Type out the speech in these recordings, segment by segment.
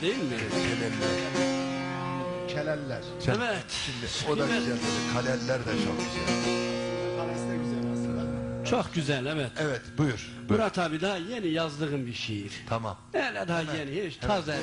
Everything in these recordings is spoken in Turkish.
keleller değil mi? Keleller. Evet. Şimdi o da güzel dedi. Kaleller de çok güzel. Kalesi de güzel aslında. Çok güzel, evet. Evet, buyur. Murat abi daha yeni yazdığım bir şiir. Tamam. Öyle daha yeni, hiç taze.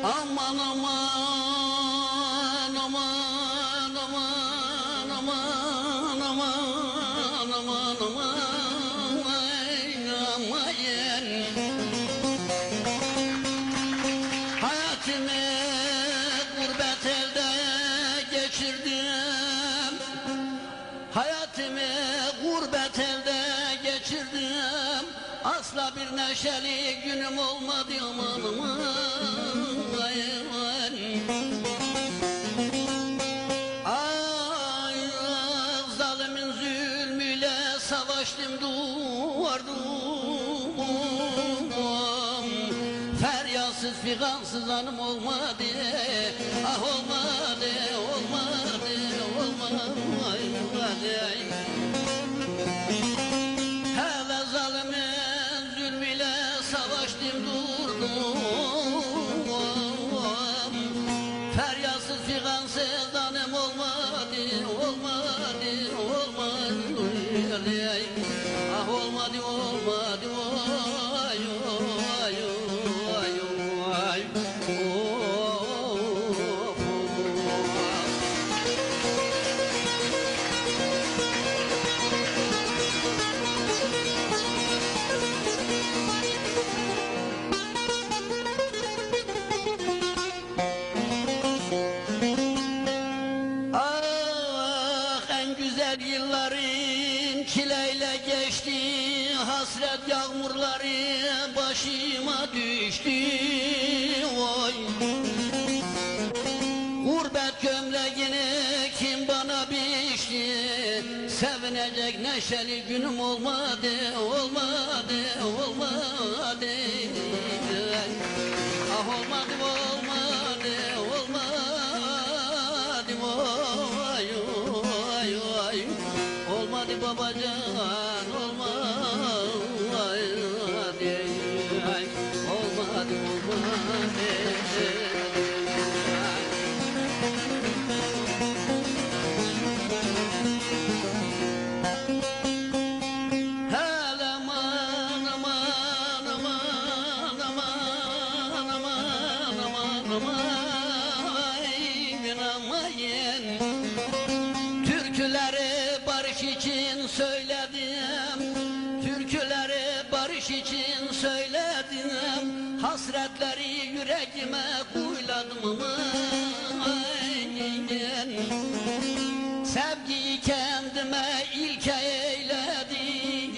Aman aman aman aman aman aman aman aman aman hayatımı gurbet elde geçirdim, hayatımı gurbet elde geçirdim, asla bir neşeli günüm olmadı aman aman. Ay, zalimin zulmüyle savaştım duvardum, feryatsız figansız anım olmadı, ah olmadı, olmadı, olmadı. Hele zalimin zulmüyle savaştım durdum, feryatsız figansız anım olmadı, olmadı, olmadı, ah olmadı, olmadı, ay, ay, ay, ay, güzel yılların çileyle geçti, hasret yağmurları başıma düştü, oy. Gurbet gömleğini kim bana biçti, sevinecek neşeli günüm olmadı, olmadı, olmadı. Ah olmadı, olmadı, olmadı, oy, oy, oy. Olmadı babacan, olmadı, olmadı, olmadı. Hele aman, aman, aman, aman, aman, aman, aman, türküleri barış için söyledim, türküleri barış için söyledim, hasretleri yüreğime kuyladım, sevgiyi kendime ilke eyledim,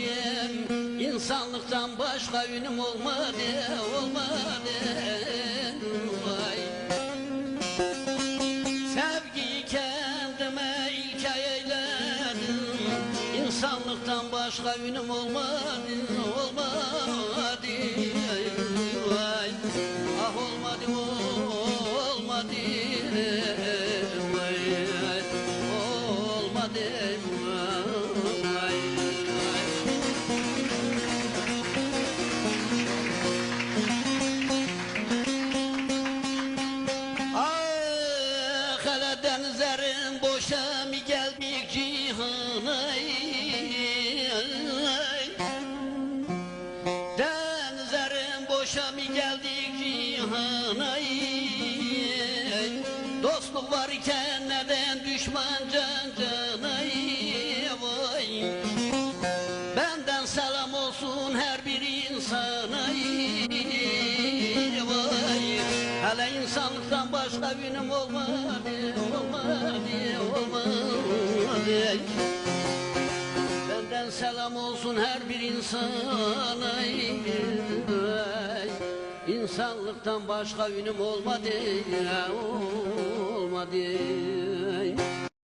insanlıktan başka ünüm olmadı, olmadı, vay. Sevgiyi kendime ilke eyledim, insanlıktan başka ünüm olmadı, olmadı, vay. Ah olmadı, olmadı, vay. Olmadı, vay. Ah hele denizlerin boşa mı geldik cihana, denizlerin boşa mı geldik cihana, dostluk varken neden düşman can cana, vay. Benden selam olsun her her bir insana vay. Hele insanlıktan başka günüm olmadı, olmadı. Benden selam olsun her bir insana vay. İnsanlıktan başka günüm olmadı, olmadı.